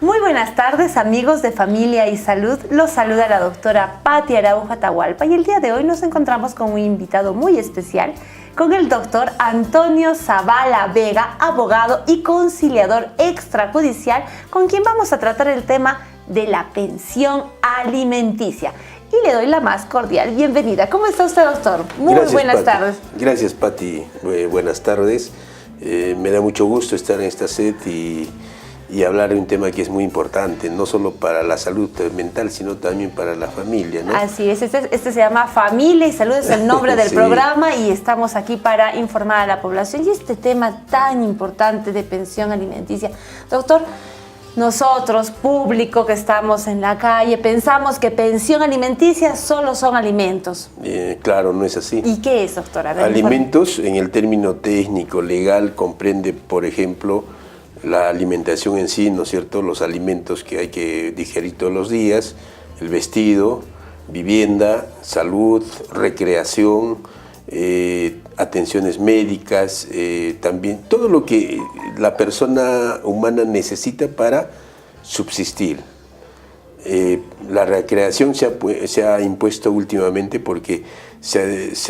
Muy buenas tardes, amigos de Familia y Salud. Los saluda la doctora Patti Araujo Atahualpa y el día de hoy nos encontramos con un invitado muy especial, con el doctor Antonio Zavala Vega, abogado y conciliador extrajudicial, con quien vamos a tratar el tema de la pensión alimenticia. Y le doy la más cordial bienvenida. ¿Cómo está usted, doctor? Muy buenas tardes. Gracias, Patti. Buenas tardes. Me da mucho gusto estar en esta sed y hablar de un tema que es muy importante, no solo para la salud mental, sino también para la familia, ¿no? Así es, este se llama Familia y Salud, es el nombre del programa y estamos aquí para informar a la población. Y este tema tan importante de pensión alimenticia, doctor, nosotros, público que estamos en la calle, pensamos que pensión alimenticia solo son alimentos. Claro, no es así. ¿Y qué es, doctora? Alimentos, en el término técnico, legal, comprende, por ejemplo, la alimentación en sí, ¿no es cierto? Los alimentos que hay que digerir todos los días, el vestido, vivienda, salud, recreación, atenciones médicas, también todo lo que la persona humana necesita para subsistir. La recreación se ha impuesto últimamente porque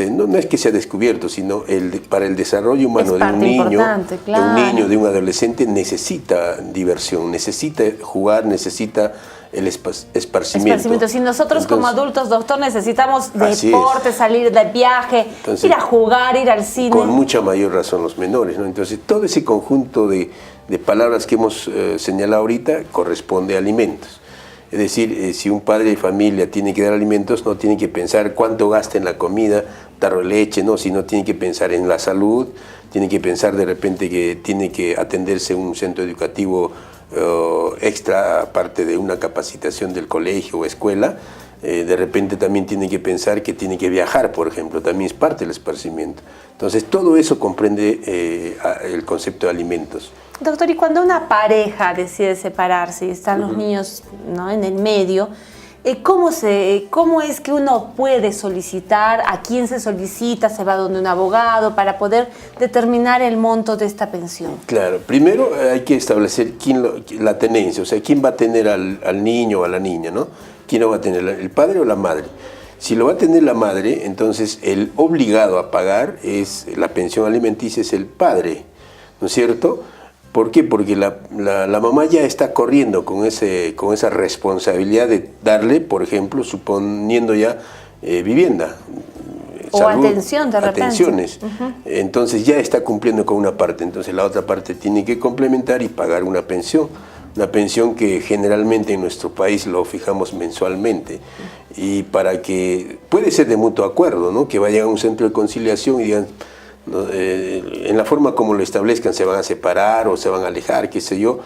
no es que se ha descubierto, sino para el desarrollo humano de un niño, de un adolescente, necesita diversión, necesita jugar, necesita el esparcimiento. Si nosotros como adultos, doctor, necesitamos deporte, salir de viaje, ir a jugar, ir al cine. Con mucha mayor razón los menores, ¿no? Entonces todo ese conjunto de palabras que hemos señalado ahorita corresponde a alimentos. Es decir, si un padre de familia tiene que dar alimentos, no tiene que pensar cuánto gasta en la comida, tarro de leche, no, sino tiene que pensar en la salud, tiene que pensar de repente que tiene que atenderse en un centro educativo extra, aparte de una capacitación del colegio o escuela. De repente también tiene que pensar que tiene que viajar, por ejemplo, también es parte del esparcimiento. Entonces todo eso comprende el concepto de alimentos. Doctor, y cuando una pareja decide separarse y están los niños, ¿no?, en el medio, ¿cómo es que uno puede solicitar? ¿A quién se solicita? ¿Se va donde un abogado para poder determinar el monto de esta pensión? Claro, primero hay que establecer la tenencia, o sea, quién va a tener al niño o a la niña, ¿no? ¿Quién lo va a tener, el padre o la madre? Si lo va a tener la madre, entonces el obligado a pagar la pensión alimenticia es el padre, ¿no es cierto? ¿Por qué? Porque la mamá ya está corriendo con esa responsabilidad de darle, por ejemplo, suponiendo ya vivienda, o salud, atención de repente. Atenciones. Entonces ya está cumpliendo con una parte, entonces la otra parte tiene que complementar y pagar una pensión que generalmente en nuestro país lo fijamos mensualmente. Y para que, puede ser de mutuo acuerdo, ¿no? Que vayan a un centro de conciliación y digan, en la forma como lo establezcan, se van a separar o se van a alejar, qué sé yo,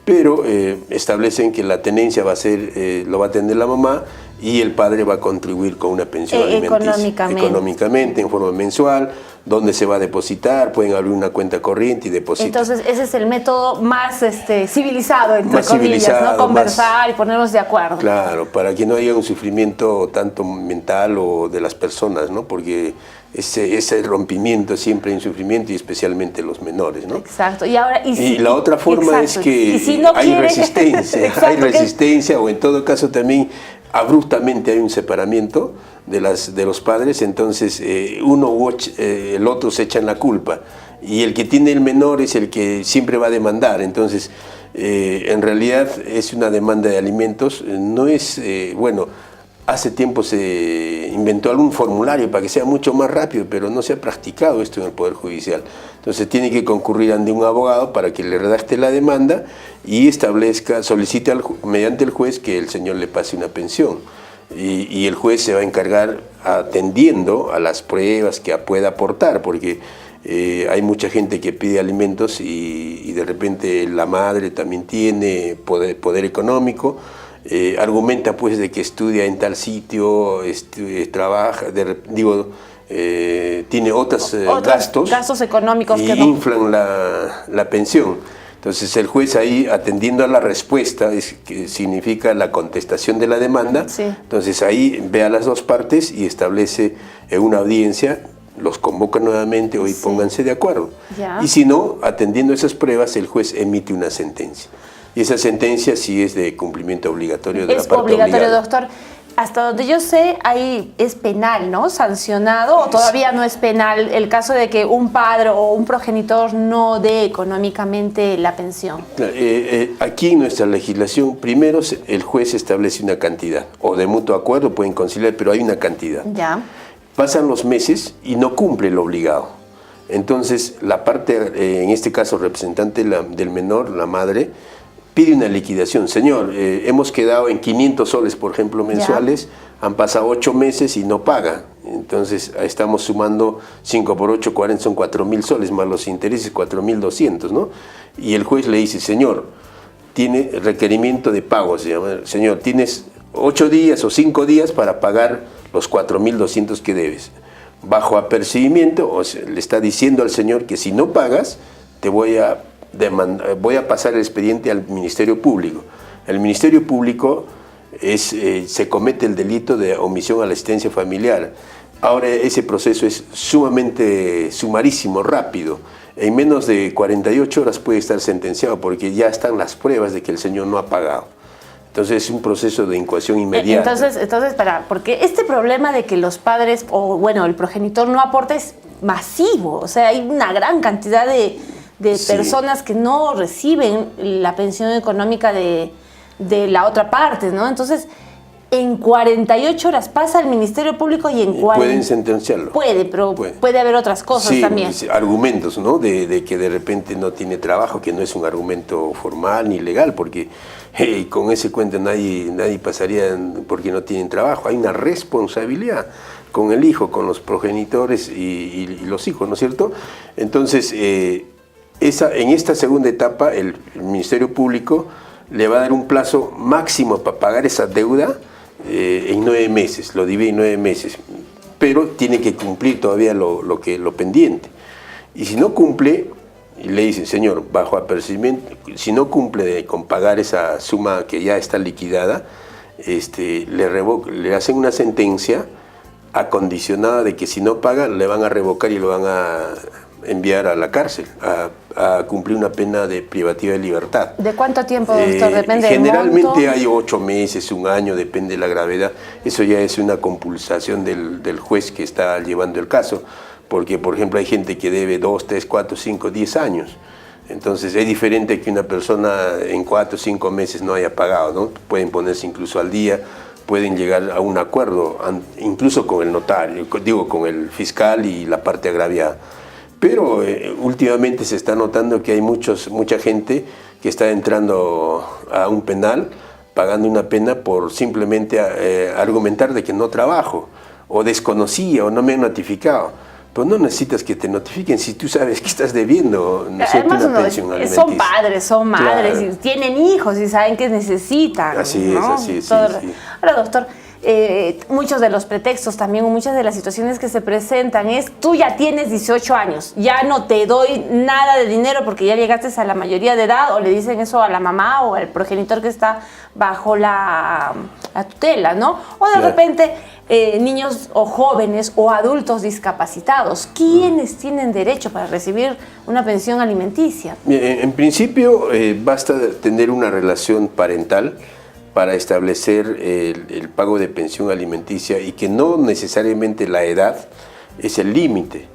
pero establecen que la tenencia lo va a tener la mamá y el padre va a contribuir con una pensión alimenticia. Económicamente, en forma mensual, donde se va a depositar, pueden abrir una cuenta corriente y depositar. Entonces ese es el método más civilizado, entre comillas, ¿no? Conversar y ponernos de acuerdo. Claro, para que no haya un sufrimiento tanto mental o de las personas, ¿no? Porque ese rompimiento siempre hay un sufrimiento y especialmente los menores, ¿no? Exacto. Y la otra forma es que hay resistencia o en todo caso también abruptamente hay un separamiento de los padres, entonces uno u el otro se echan la culpa y el que tiene el menor es el que siempre va a demandar. Entonces en realidad es una demanda de alimentos, no es bueno. Hace tiempo se inventó algún formulario para que sea mucho más rápido, pero no se ha practicado esto en el Poder Judicial. Entonces tiene que concurrir ante un abogado para que le redacte la demanda y solicite mediante el juez que el señor le pase una pensión. Y el juez se va a encargar atendiendo a las pruebas que pueda aportar, porque hay mucha gente que pide alimentos y de repente la madre también tiene poder económico. Argumenta pues de que estudia en tal sitio, trabaja, tiene otros gastos económicos y que no inflan la pensión. Entonces el juez ahí, atendiendo a la respuesta, que significa la contestación de la demanda, entonces ahí ve a las dos partes y establece una audiencia, los convoca nuevamente, hoy pónganse de acuerdo. Y si no, atendiendo esas pruebas, el juez emite una sentencia. Y esa sentencia sí es de cumplimiento obligatorio de la parte obligatorio, obligada. doctor. Hasta donde yo sé, ahí es penal, ¿no? Sancionado, o todavía no es penal el caso de que un padre o un progenitor no dé económicamente la pensión. Aquí en nuestra legislación, primero el juez establece una cantidad, o de mutuo acuerdo pueden conciliar, pero hay una cantidad. Ya. Pasan los meses y no cumple lo obligado. Entonces, la parte, en este caso representante del menor, la madre, pide una liquidación. Señor, hemos quedado en 500 soles, por ejemplo, mensuales, han pasado 8 meses y no paga. Entonces, estamos sumando 5 por 8, 40, son 4.000 soles, más los intereses, 4.200, ¿no? Y el juez le dice, señor, tiene requerimiento de pago, se llama. Señor, tienes 8 días o 5 días para pagar los 4.200 que debes. Bajo apercibimiento, o sea, le está diciendo al señor que si no pagas, te voy a pasar el expediente al Ministerio Público. El Ministerio Público se comete el delito de omisión a la asistencia familiar. Ahora ese proceso es sumamente sumarísimo, rápido. En menos de 48 horas puede estar sentenciado porque ya están las pruebas de que el señor no ha pagado. Entonces es un proceso de incoación inmediata. Entonces, porque este problema de que los padres o bueno, el progenitor no aporta es masivo. O sea, hay una gran cantidad de personas que no reciben la pensión económica de la otra parte, ¿no? Entonces, en 48 horas pasa al Ministerio Público y en 40... Pueden sentenciarlo. Puede haber otras cosas también. Sí, argumentos, ¿no? De que de repente no tiene trabajo, que no es un argumento formal ni legal, porque con ese cuento nadie pasaría porque no tienen trabajo. Hay una responsabilidad con el hijo, con los progenitores y los hijos, ¿no es cierto? Entonces, en esta segunda etapa, el Ministerio Público le va a dar un plazo máximo para pagar esa deuda en 9 meses, lo divide en 9 meses, pero tiene que cumplir todavía lo pendiente. Y si no cumple, le dicen, señor, bajo apercibimiento, si no cumple con pagar esa suma que ya está liquidada, le hacen una sentencia acondicionada de que si no paga, le van a revocar y lo van a enviar a la cárcel, a cumplir una pena de privativa de libertad. ¿De cuánto tiempo, doctor? Depende del generalmente monto. hay 8 meses, 1 año, depende de la gravedad. Eso ya es una compulsación del juez que está llevando el caso, porque, por ejemplo, hay gente que debe 2, 3, 4, 5, 10 años. Entonces es diferente que una persona en 4 o 5 meses no haya pagado, ¿no? Pueden ponerse incluso al día, pueden llegar a un acuerdo, incluso con el notario, con el fiscal y la parte agraviada. Pero últimamente se está notando que hay mucha gente que está entrando a un penal pagando una pena por simplemente argumentar de que no trabajo, o desconocía, o no me han notificado. Pero no necesitas que te notifiquen si tú sabes que estás debiendo, ¿no es cierto?, una pensión alimenticia. Son padres, son madres, claro, y tienen hijos y saben que necesitan. Así ¿no? es, así es. Sí. Ahora, doctor, muchos de los pretextos también, o muchas de las situaciones que se presentan es, tú ya tienes 18 años, ya no te doy nada de dinero porque ya llegaste a la mayoría de edad, o le dicen eso a la mamá o al progenitor que está bajo la tutela, ¿no? O de repente niños o jóvenes o adultos discapacitados. ¿Quiénes tienen derecho para recibir una pensión alimenticia? En principio, basta tener una relación parental para establecer el pago de pensión alimenticia, y que no necesariamente la edad es el límite.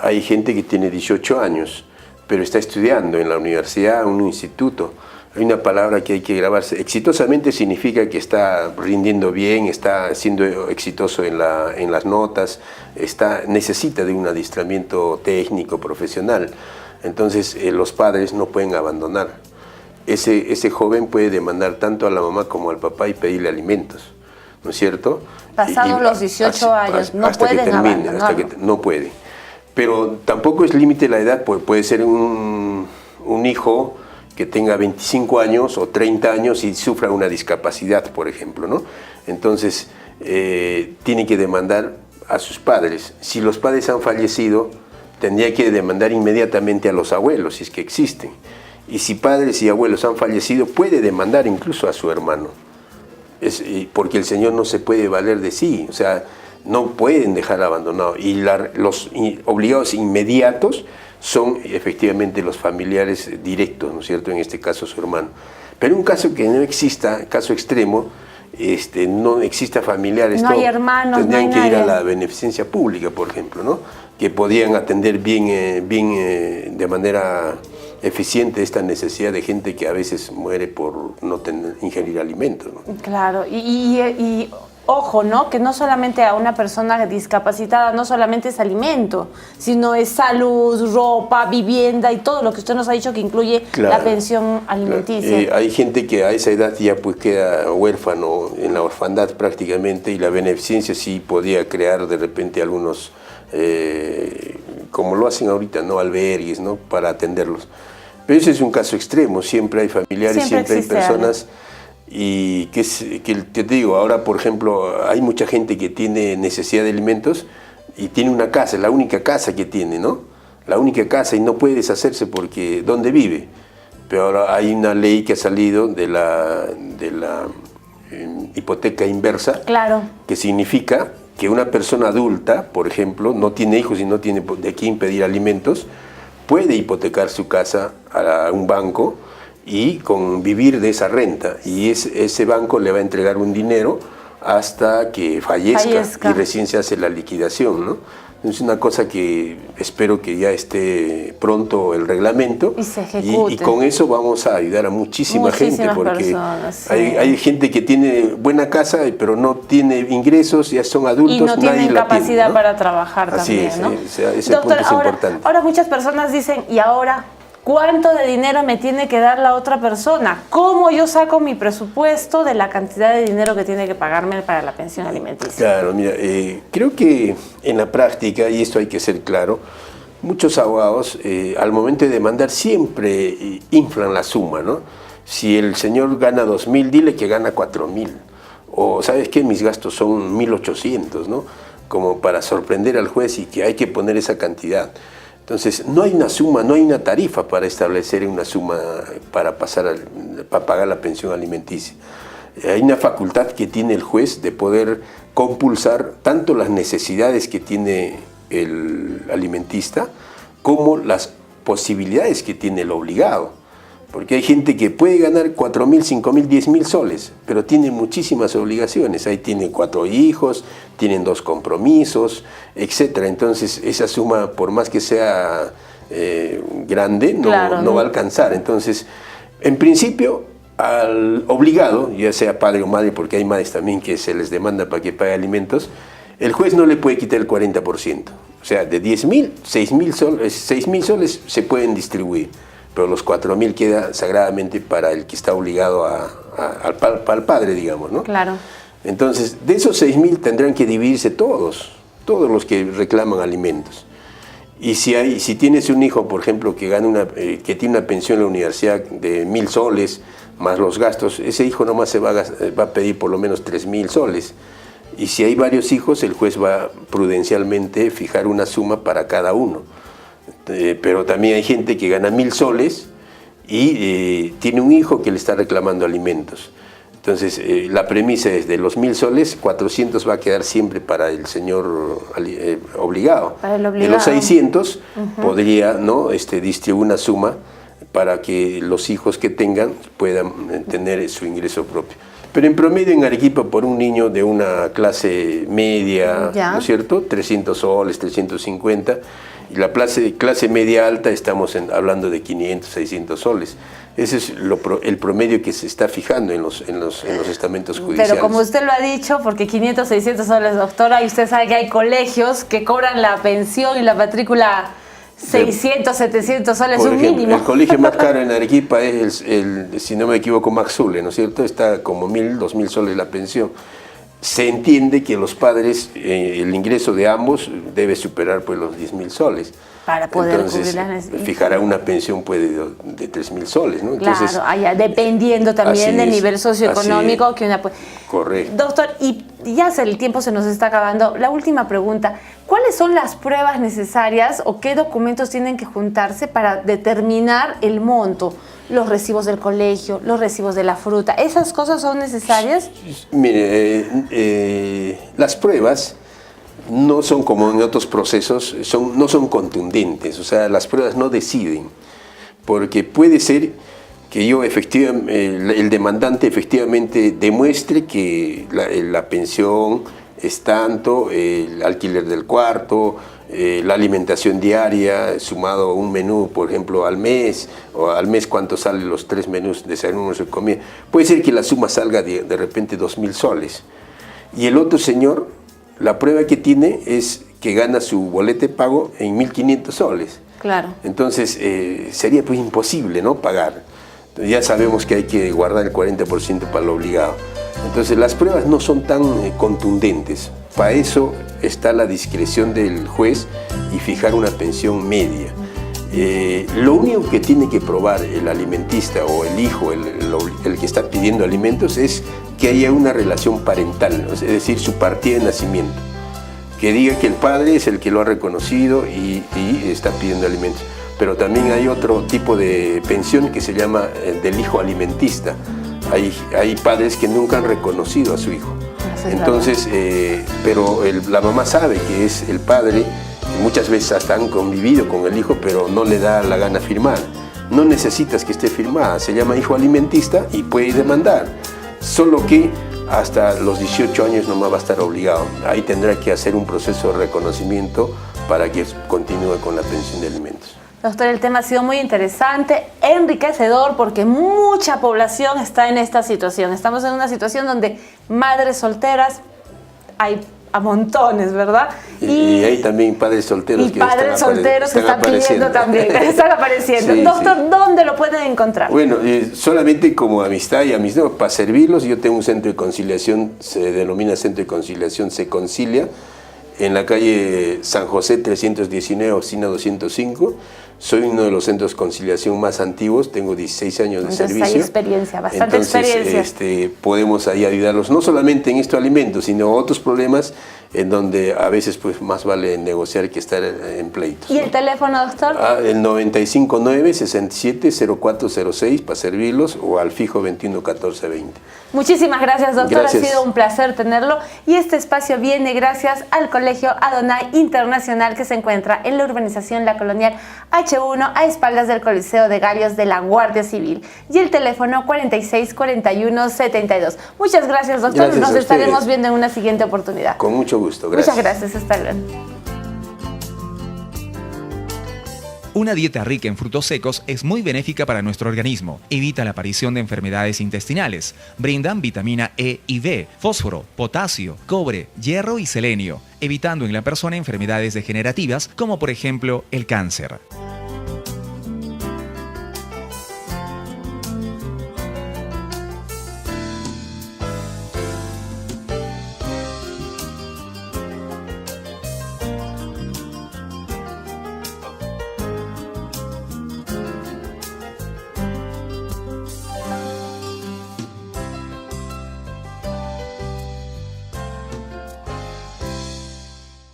Hay gente que tiene 18 años, pero está estudiando en la universidad, en un instituto. Hay una palabra que hay que grabarse. Exitosamente significa que está rindiendo bien, está siendo exitoso en las notas, necesita de un adiestramiento técnico, profesional. Entonces los padres no pueden abandonar. Ese joven puede demandar tanto a la mamá como al papá y pedirle alimentos, ¿no es cierto? Pasados los 18 años, no pueden abandonar. Hasta que no puede. Pero tampoco es límite la edad, puede ser un hijo que tenga 25 años o 30 años y sufra una discapacidad, por ejemplo, ¿no? Entonces, tiene que demandar a sus padres. Si los padres han fallecido, tendría que demandar inmediatamente a los abuelos, si es que existen. Y si padres y abuelos han fallecido, puede demandar incluso a su hermano. Porque el señor no se puede valer de sí, o sea, no pueden dejar abandonado. Y los obligados inmediatos son efectivamente los familiares directos, ¿no es cierto? En este caso su hermano. Pero un caso que no exista, caso extremo, no exista familiares, no hay hermanos, tendrían no que hay ir a nadie. la beneficencia pública, por ejemplo, ¿no? Que podían atender bien, de manera eficiente esta necesidad de gente que a veces muere por no ingerir alimentos, ¿no? Claro, y ojo, ¿no? Que no solamente a una persona discapacitada, no solamente es alimento, sino es salud, ropa, vivienda y todo lo que usted nos ha dicho que incluye Claro, la pensión alimenticia. Hay gente que a esa edad ya pues queda huérfano, en la orfandad prácticamente, y la beneficencia sí podía crear de repente algunos, como lo hacen ahorita, ¿no? Albergues, ¿no? Para atenderlos. Pero ese es un caso extremo, siempre hay familiares, siempre hay personas. Y que te digo, ahora por ejemplo, hay mucha gente que tiene necesidad de alimentos y tiene una casa, la única casa que tiene, ¿no? La única casa, y no puede deshacerse porque ¿dónde vive? Pero ahora hay una ley que ha salido de la hipoteca inversa, Claro. que significa que una persona adulta, por ejemplo, no tiene hijos y no tiene de quién pedir alimentos, puede hipotecar su casa a un banco y vivir de esa renta, y ese banco le va a entregar un dinero hasta que fallezca. Y recién se hace la liquidación, ¿no? Es una cosa que espero que ya esté pronto el reglamento y se ejecute. Y con eso vamos a ayudar a muchísimas gente, porque personas, sí. hay gente que tiene buena casa pero no tiene ingresos, ya son adultos, y no tienen capacidad, ¿no? Para trabajar así también, es, ¿no? Ese Doctor, punto es importante. Ahora muchas personas dicen, ¿y ahora cuánto de dinero me tiene que dar la otra persona? ¿Cómo yo saco mi presupuesto de la cantidad de dinero que tiene que pagarme para la pensión alimenticia? Claro, mira, creo que en la práctica, y esto hay que ser claro, muchos abogados al momento de demandar siempre inflan la suma, ¿no? Si el señor gana 2.000, dile que gana 4.000. O, ¿sabes qué? Mis gastos son 1.800, ¿no? Como para sorprender al juez, y que hay que poner esa cantidad. Entonces, no hay una suma, no hay una tarifa para establecer una suma para pagar la pensión alimenticia. Hay una facultad que tiene el juez de poder compulsar tanto las necesidades que tiene el alimentista como las posibilidades que tiene el obligado. Porque hay gente que puede ganar 4.000, 5.000, 10.000 soles, pero tiene muchísimas obligaciones. Ahí tiene 4 hijos, tienen 2 compromisos, etc. Entonces, esa suma, por más que sea grande, no va a alcanzar. Entonces, en principio, al obligado, ya sea padre o madre, porque hay madres también que se les demanda para que pague alimentos, el juez no le puede quitar el 40%. O sea, de 10.000, 6.000 soles se pueden distribuir, pero los 4.000 queda sagradamente para el que está obligado al padre, digamos, ¿no? Claro. Entonces, de esos 6.000 tendrán que dividirse todos los que reclaman alimentos. Y si tienes un hijo, por ejemplo, que tiene una pensión en la universidad de 1.000 soles, más los gastos, ese hijo nomás va a pedir por lo menos 3.000 soles. Y si hay varios hijos, el juez va prudencialmente fijar una suma para cada uno. Pero también hay gente que gana 1.000 soles y tiene un hijo que le está reclamando alimentos. Entonces, la premisa es de los 1.000 soles, 400 va a quedar siempre para el señor obligado. Para el obligado. De los 600 podría, ¿no? distribuir una suma para que los hijos que tengan puedan tener su ingreso propio. Pero en promedio en Arequipa, por un niño de una clase media, ¿no es cierto? 300 soles, 350. Y la clase media alta estamos hablando de 500, 600 soles. Ese es el promedio que se está fijando en los estamentos judiciales. Pero como usted lo ha dicho, porque 500, 600 soles, doctora, y usted sabe que hay colegios que cobran la pensión y la matrícula 600, 700 soles, por un ejemplo, mínimo. El colegio más caro en Arequipa es si no me equivoco, Maxule, ¿no es cierto? Está como 1.000, 2.000 soles la pensión. Se entiende que los padres, el ingreso de ambos debe superar pues los 10.000 soles. Para poder Entonces, cubrir las necesidades. fijará una pensión pues, de 3.000 soles, ¿no? Entonces, claro, dependiendo también del nivel socioeconómico que una puede. Correcto. Doctor, y ya el tiempo se nos está acabando. La última pregunta, ¿cuáles son las pruebas necesarias o qué documentos tienen que juntarse para determinar el monto? Los recibos del colegio, los recibos de la fruta, ¿esas cosas son necesarias? Mire, las pruebas no son como en otros procesos, no son contundentes, o sea, las pruebas no deciden, porque puede ser que yo efectivamente, el demandante efectivamente demuestre que la pensión es tanto, el alquiler del cuarto, la alimentación diaria, sumado a un menú, por ejemplo, al mes, o al mes cuánto salen los 3 menús, desayuno y comida. Puede ser que la suma salga de repente 2.000 soles. Y el otro señor, la prueba que tiene es que gana su boleta de pago en 1.500 soles. Claro. Entonces, sería pues imposible, ¿no?, pagar. Entonces, ya sabemos que hay que guardar el 40% para lo obligado. Entonces, las pruebas no son tan contundentes. Para eso está la discreción del juez y fijar una pensión media. Lo único que tiene que probar el alimentista o el hijo, el que está pidiendo alimentos, es que haya una relación parental, es decir, su partida de nacimiento. Que diga que el padre es el que lo ha reconocido y está pidiendo alimentos. Pero también hay otro tipo de pensión que se llama del hijo alimentista. Hay padres que nunca han reconocido a su hijo. Entonces, pero la mamá sabe que es el padre, muchas veces hasta han convivido con el hijo, pero no le da la gana firmar. No necesitas que esté firmada, se llama hijo alimentista y puede demandar. Solo que hasta los 18 años nomás va a estar obligado. Ahí tendrá que hacer un proceso de reconocimiento para que continúe con la pensión de alimentos. Doctor, el tema ha sido muy interesante, enriquecedor, porque mucha población está en esta situación. Estamos en una situación donde madres solteras hay a montones, ¿verdad? Y hay también padres solteros que están pidiendo también, están apareciendo. Sí, doctor, sí. ¿Dónde lo pueden encontrar? Bueno, solamente como amistad y amistad, para servirlos, yo tengo un centro de conciliación, se denomina Centro de Conciliación Se Concilia, en la calle San José 319, oficina 205. Soy uno de los centros de conciliación más antiguos, tengo 16 años de servicio. Hay experiencia, bastante experiencia. Podemos ahí ayudarlos, no solamente en estos alimentos, sino otros problemas en donde a veces pues más vale negociar que estar en pleitos. ¿Y el teléfono, doctor? El 959-670406 para servirlos, o al fijo 211420. Muchísimas gracias, doctor. Gracias. Ha sido un placer tenerlo. Y este espacio viene gracias al Colegio Adonai Internacional, que se encuentra en la urbanización La Colonial H1, a espaldas del Coliseo de Gallos de la Guardia Civil. Y el teléfono 464172. Muchas gracias, doctor. Gracias. Nos estaremos viendo en una siguiente oportunidad. Con mucho gusto. Gracias. Muchas gracias. Hasta luego. Una dieta rica en frutos secos es muy benéfica para nuestro organismo. Evita la aparición de enfermedades intestinales. Brindan vitamina E y B, fósforo, potasio, cobre, hierro y selenio, evitando en la persona enfermedades degenerativas como por ejemplo el cáncer.